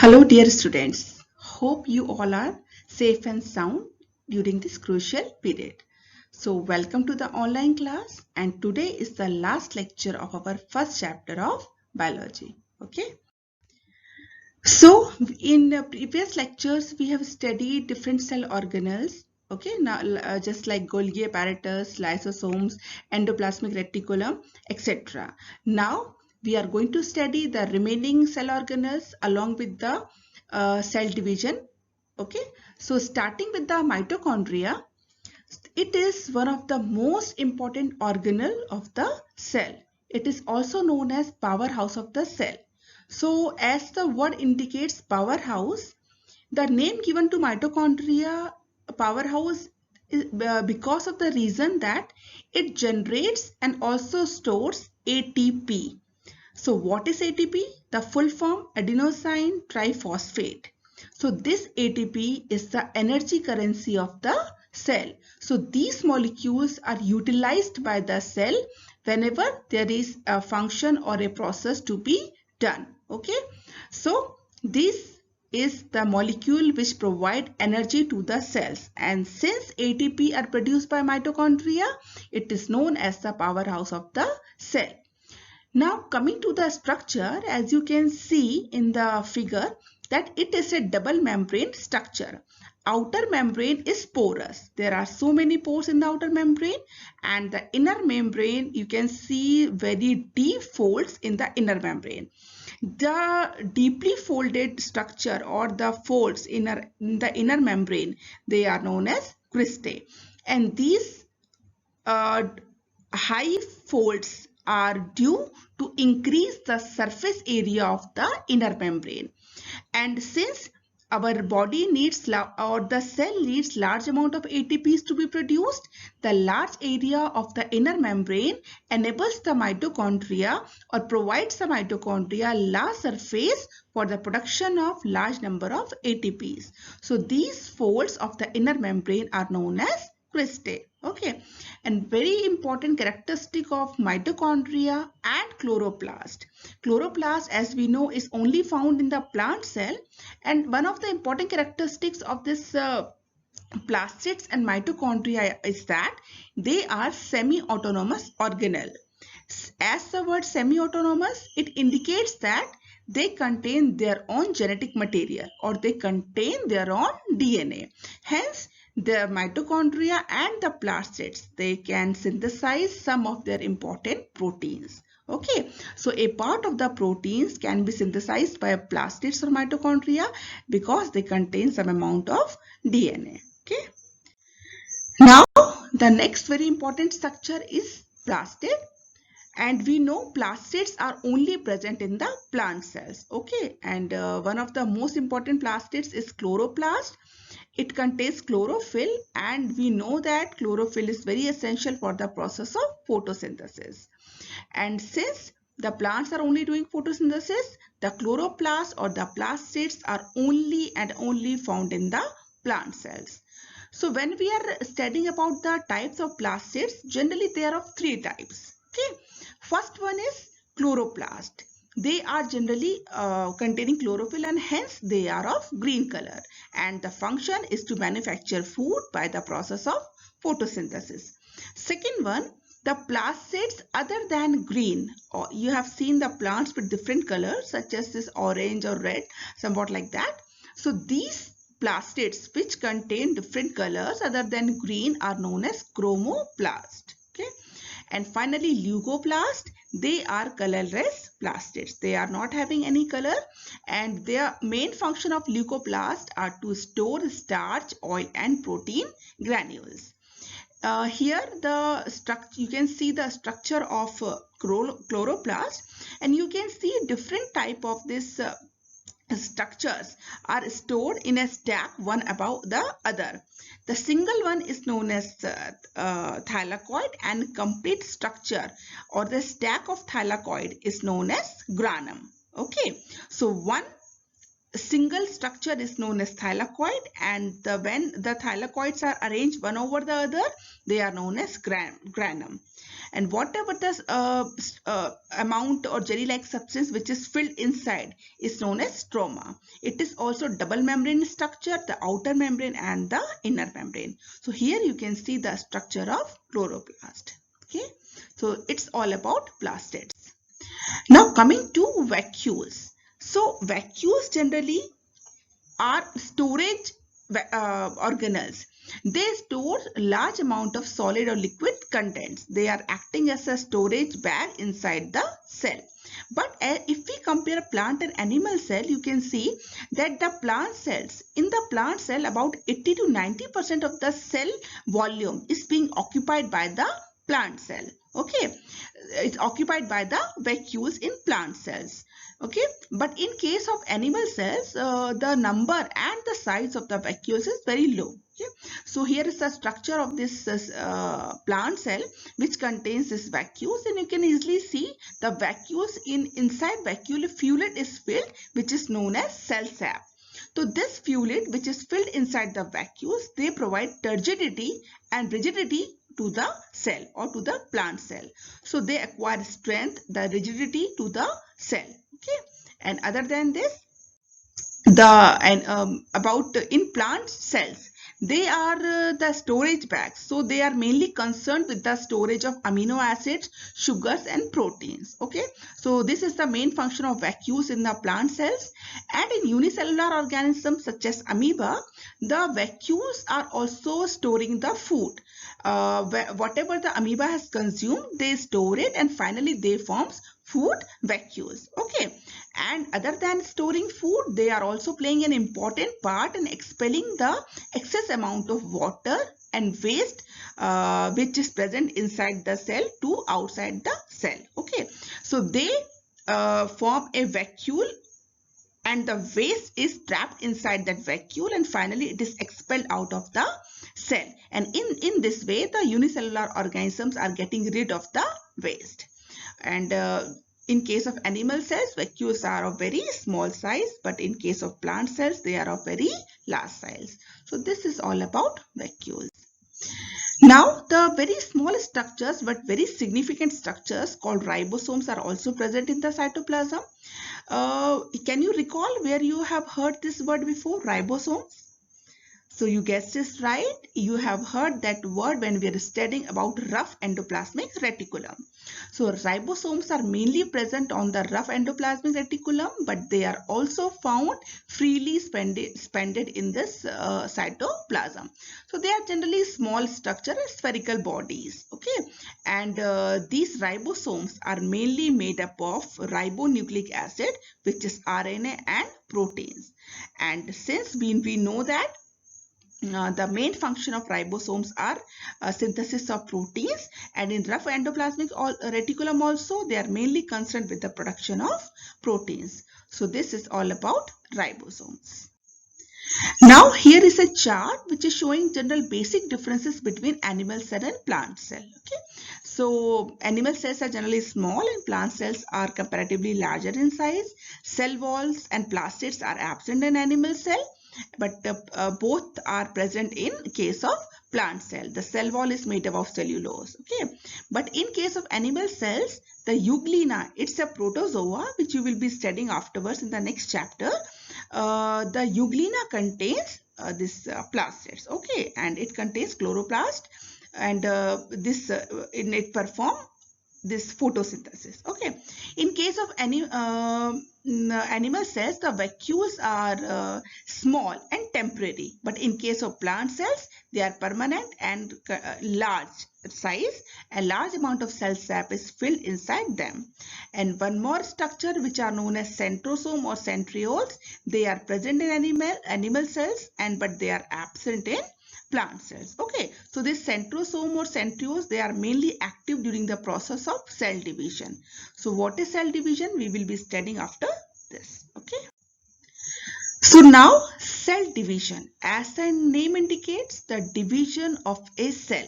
Hello dear students, hope you all are safe and sound during this crucial period. So welcome to the online class, and today is the last lecture of our first chapter of biology. Okay. So in the previous lectures we have studied different cell organelles. Okay, now just like Golgi apparatus, lysosomes, endoplasmic reticulum, etc. Now we are going to study the remaining cell organelles along with the cell division. Okay, so starting with the mitochondria, it is one of the most important organelle of the cell. It is also known as powerhouse of the cell. So as the word indicates, powerhouse, the name given to mitochondria powerhouse is because of the reason that it generates and also stores ATP. So what is ATP? The full form adenosine triphosphate. So this ATP is the energy currency of the cell. So these molecules are utilized by the cell whenever there is a function or a process to be done. Okay. So this is the molecule which provide energy to the cells, and since ATP are produced by mitochondria, it is known as the powerhouse of the cell. Now coming to the structure, as you can see in the figure, that it is a double membrane structure. Outer membrane is porous. There are so many pores in the outer membrane, and the inner membrane, you can see very deep folds in the inner membrane. The deeply folded structure or the folds in the inner membrane, they are known as cristae, and these uh, high folds are due to increase the surface area of the inner membrane. And since our body needs or the cell needs large amount of ATPs to be produced, the large area of the inner membrane enables the mitochondria or provides the mitochondria large surface for the production of large number of ATPs. So these folds of the inner membrane are known as cristae. Okay, and very important characteristic of mitochondria and chloroplast. Chloroplast, as we know, is only found in the plant cell, and one of the important characteristics of this plastids and mitochondria is that they are semi-autonomous organelle. As the word semi-autonomous, it indicates that they contain their own genetic material or they contain their own DNA. Hence, the mitochondria and the plastids, they can synthesize some of their important proteins. Okay, so a part of the proteins can be synthesized by plastids or mitochondria because they contain some amount of DNA. Okay, now the next very important structure is plastid, and we know plastids are only present in the plant cells. Okay, and one of the most important plastids is chloroplast. It contains chlorophyll, and we know that chlorophyll is very essential for the process of photosynthesis. And since the plants are only doing photosynthesis, the chloroplast or the plastids are only and only found in the plant cells. So when we are studying about the types of plastids, generally there are three types. Okay, first one is chloroplast. They are generally containing chlorophyll, and hence they are of green color, and the function is to manufacture food by the process of photosynthesis. Second one, the plastids other than green, or you have seen the plants with different colors such as this orange or red, somewhat like that. So these plastids which contain different colors other than green are known as chromoplast. Okay, and finally leucoplast, they are colorless plastids. They are not having any color, and their main function of leucoplast are to store starch, oil and protein granules. Here the structure, you can see the structure of chloroplast, and you can see different type of this structures are stored in a stack one above the other. The single one is known as thylakoid, and complete structure or the stack of thylakoid is known as granum. Okay, so one single structure is known as thylakoid, and when the thylakoids are arranged one over the other, they are known as granum. and whatever the amount or jelly-like substance which is filled inside is known as stroma. It is also double membrane structure, the outer membrane and the inner membrane. So here you can see the structure of chloroplast. Okay, so it's all about plastids. Now coming to vacuoles. So vacuoles generally are storage organelles. They store large amount of solid or liquid contents. They are acting as a storage bag inside the cell. But if we compare a plant and animal cell, you can see that the plant cells, in the plant cell, about 80 to 90% of the cell volume is being occupied by the plant cell. Okay, it's occupied by the vacuoles in plant cells. Okay, but in case of animal cells, the number and the size of the vacuoles is very low. Okay, so here is the structure of this plant cell which contains this vacuoles, and you can easily see the vacuoles inside vacuole fluid is filled, which is known as cell sap. So this fluid which is filled inside the vacuoles, they provide turgidity and rigidity to the cell or to the plant cell. So they acquire strength, the rigidity to the cell. Okay, and other than this, in plant cells, they are the storage bags. So they are mainly concerned with the storage of amino acids, sugars and proteins. Okay, so this is the main function of vacuoles in the plant cells. And in unicellular organisms such as amoeba, the vacuoles are also storing the food. Whatever the amoeba has consumed, they store it and finally they forms food vacuoles. Okay, and other than storing food, they are also playing an important part in expelling the excess amount of water and waste which is present inside the cell to outside the cell. Okay, so they form a vacuole and the waste is trapped inside that vacuole and finally it is expelled out of the cell, and in this way the unicellular organisms are getting rid of the waste. And in case of animal cells, vacuoles are of very small size, but in case of plant cells, they are of very large size. So this is all about vacuoles. Now, the very small structures but very significant structures called ribosomes are also present in the cytoplasm. Can you recall where you have heard this word before, ribosomes? So you guessed this right. You have heard that word when we are studying about rough endoplasmic reticulum. So ribosomes are mainly present on the rough endoplasmic reticulum, but they are also found freely spended in this cytoplasm. So they are generally small structure, spherical bodies. Okay, and these ribosomes are mainly made up of ribonucleic acid, which is RNA and proteins. And since we know that the main function of ribosomes are synthesis of proteins, and in rough endoplasmic reticulum also they are mainly concerned with the production of proteins. So this is all about ribosomes. Now here is a chart which is showing general basic differences between animal cell and plant cell. Okay, so animal cells are generally small and plant cells are comparatively larger in size. Cell walls and plastids are absent in animal cell, but both are present in case of plant cell. The cell wall is made up of cellulose. Okay, but in case of animal cells, the euglena, it's a protozoa which you will be studying afterwards in the next chapter. The euglena contains this plastids. Okay, and it contains chloroplast, and it perform this photosynthesis. Okay, in case of any animal cells, the vacuoles are small and temporary, but in case of plant cells, they are permanent and large size. A large amount of cell sap is filled inside them. And one more structure which are known as centrosome or centrioles, they are present in animal cells but they are absent in plant cells. Okay, so this centrosome or centrioles, they are mainly active during the process of cell division. So what is cell division? We will be studying after this. Okay, so now cell division, as the name indicates, the division of a cell.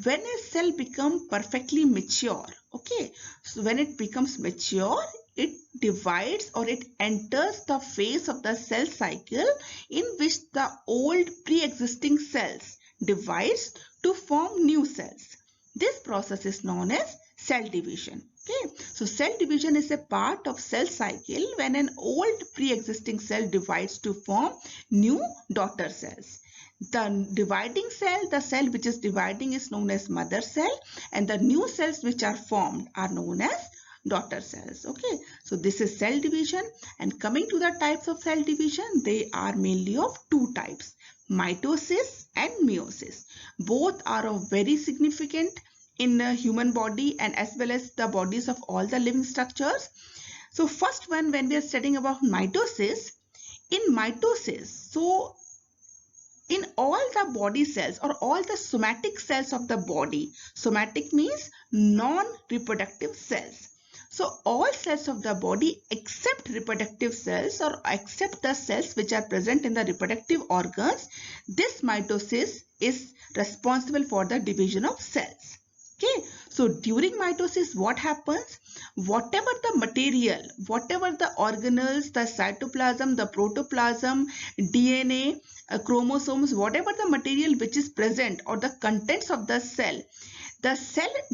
When a cell becomes perfectly mature, okay, so when it becomes mature, it divides or it enters the phase of the cell cycle in which the old pre-existing cells divides to form new cells. This process is known as cell division. Okay, so cell division is a part of cell cycle when an old pre-existing cell divides to form new daughter cells. The dividing cell, the cell which is dividing, is known as mother cell, and the new cells which are formed are known as daughter cells. Okay, so this is cell division. And coming to the types of cell division, they are mainly of two types: mitosis and meiosis. Both are of very significant in the human body and as well as the bodies of all the living structures. So first one, when we are studying about mitosis, in mitosis, so in all the body cells or all the somatic cells of the body, somatic means non-reproductive cells. So all cells of the body except reproductive cells or except the cells which are present in the reproductive organs, this mitosis is responsible for the division of cells. Okay, so during mitosis, what happens? Whatever the material, whatever the organelles, the cytoplasm, the protoplasm, DNA, chromosomes, whatever the material which is present or the contents of the cell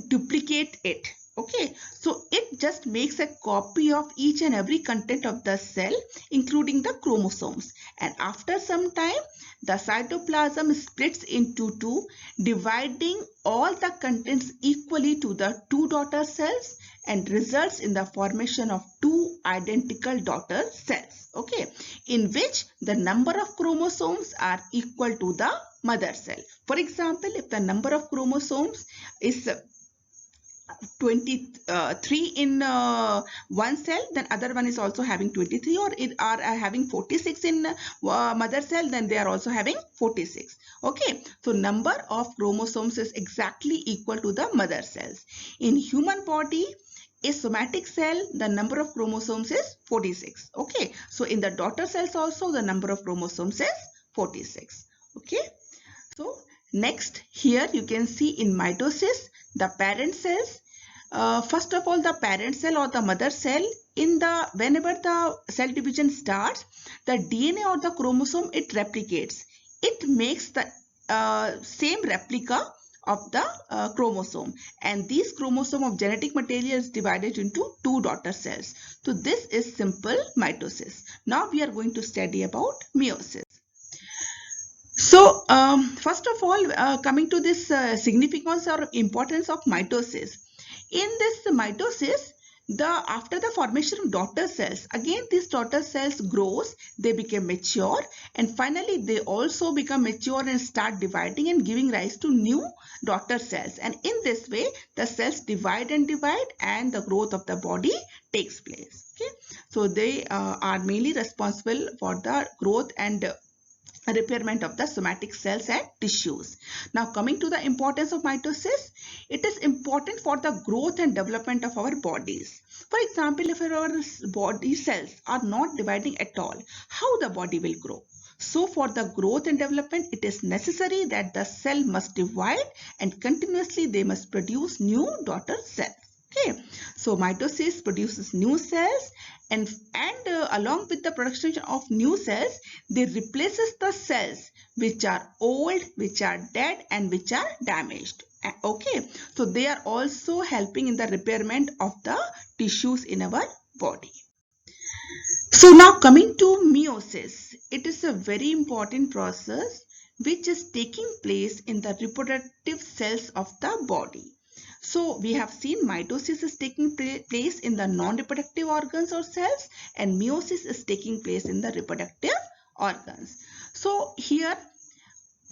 duplicate it. Okay, so it just makes a copy of each and every content of the cell, including the chromosomes. And after some time, the cytoplasm splits into two, dividing all the contents equally to the two daughter cells and results in the formation of two identical daughter cells. Okay, in which the number of chromosomes are equal to the mother cell. For example, if the number of chromosomes is 23 in one cell, then other one is also having 23, or it are having 46 in mother cell, then they are also having 46. Okay, so number of chromosomes is exactly equal to the mother cells. In human body, a somatic cell, the number of chromosomes is 46. Okay, so in the daughter cells also the number of chromosomes is 46. Okay, so next here you can see in mitosis the parent cells. First of all, the parent cell or the mother cell, whenever the cell division starts, the DNA or the chromosome, it replicates. It makes the same replica of the chromosome, and these chromosome of genetic material is divided into two daughter cells. So this is simple mitosis. Now we are going to study about meiosis. So first of all, coming to this significance or importance of mitosis. In this mitosis, after the formation of daughter cells, again these daughter cells grows, they become mature, and finally they also become mature and start dividing and giving rise to new daughter cells. And in this way, the cells divide and the growth of the body takes place. Okay, so they are mainly responsible for the growth and repairment of the somatic cells and tissues. Now coming to the importance of mitosis, it is important for the growth and development of our bodies. For example, if our body cells are not dividing at all, how the body will grow? So for the growth and development, it is necessary that the cell must divide and continuously they must produce new daughter cells. Okay, so mitosis produces new cells, and along with the production of new cells, they replaces the cells which are old, which are dead, and which are damaged. Okay, so they are also helping in the repairment of the tissues in our body. So now coming to meiosis, it is a very important process which is taking place in the reproductive cells of the body. So we have seen mitosis is taking place in the non-reproductive organs or cells, and meiosis is taking place in the reproductive organs. So here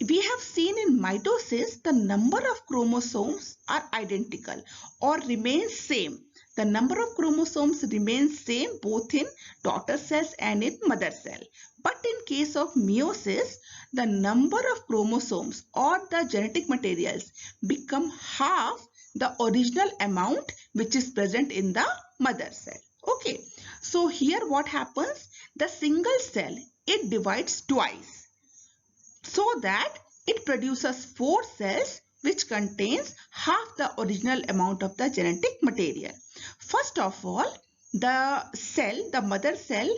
we have seen in mitosis the number of chromosomes are identical or remain same. The number of chromosomes remains same both in daughter cells and in mother cell. But in case of meiosis, the number of chromosomes or the genetic materials become half the original amount which is present in the mother cell. Okay, so here what happens? The single cell, it divides twice so that it produces 4 cells which contains half the original amount of the genetic material. First of all, the mother cell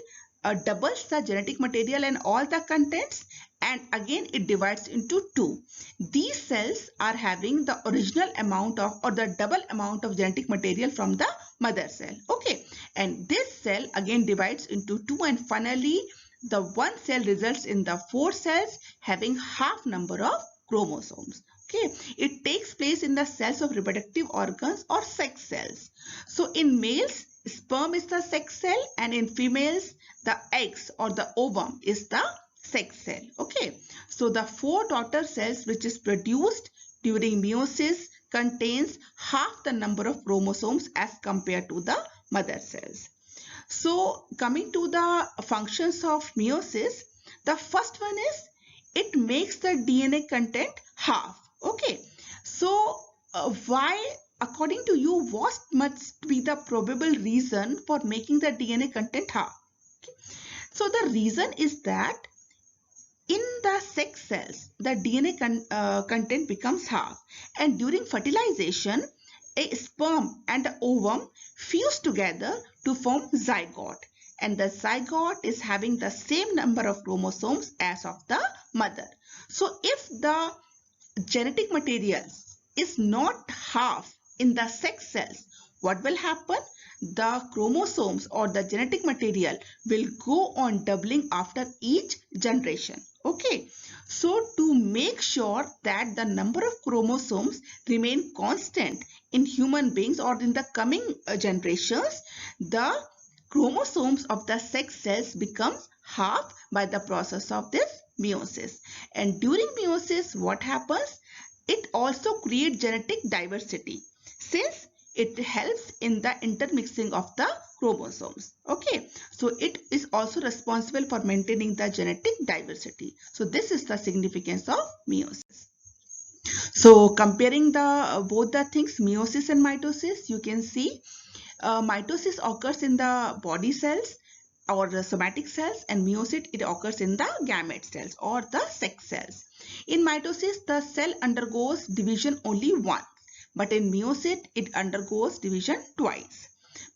doubles the genetic material and all the contents, and again it divides into two. These cells are having the original amount of or the double amount of genetic material from the mother cell. Okay, and this cell again divides into two, and finally the one cell results in the four cells having half number of chromosomes. Okay, it takes place in the cells of reproductive organs or sex cells. So in males, sperm is the sex cell, and in females, the eggs or the ovum is the sex cell. Okay, so the four daughter cells which is produced during meiosis contains half the number of chromosomes as compared to the mother cells. So coming to the functions of meiosis, the first one is it makes the DNA content half. Okay, so why, according to you, what must be the probable reason for making the DNA content half? Okay. So the reason is that in the sex cells, the DNA content becomes half, and during fertilization, a sperm and the ovum fuse together to form zygote, and the zygote is having the same number of chromosomes as of the mother. So if the genetic material is not half in the sex cells, what will happen? The chromosomes or the genetic material will go on doubling after each generation. Okay, so to make sure that the number of chromosomes remain constant in human beings or in the coming generations, the chromosomes of the sex cells becomes half by the process of this meiosis. And during meiosis, what happens? It also creates genetic diversity since it helps in the intermixing of the chromosomes. Okay, so it is also responsible for maintaining the genetic diversity. So this is the significance of meiosis. So comparing the both the things, meiosis and mitosis, you can see mitosis occurs in the body cells or the somatic cells, and meiosis it occurs in the gamete cells or the sex cells. In mitosis, the cell undergoes division only once, but in meiosis it undergoes division twice.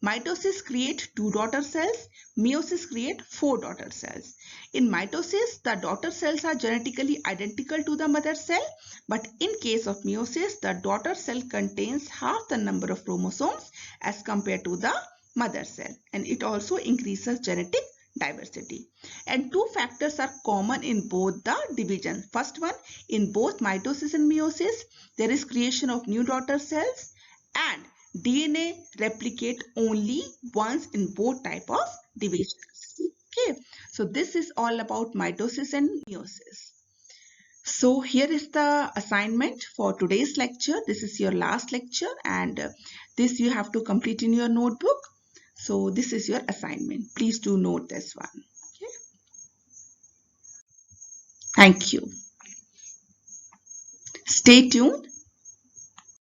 Mitosis create two daughter cells, meiosis create four daughter cells. In mitosis, the daughter cells are genetically identical to the mother cell, but in case of meiosis, the daughter cell contains half the number of chromosomes as compared to the mother cell, and it also increases genetic diversity. And two factors are common in both the divisions. First one, in both mitosis and meiosis, there is creation of new daughter cells, and DNA replicate only once in both type of divisions. Okay, so this is all about mitosis and meiosis. So here is the assignment for today's lecture. This is your last lecture, and this you have to complete in your notebook. So this is your assignment. Please do note this one. Okay. Thank you. Stay tuned.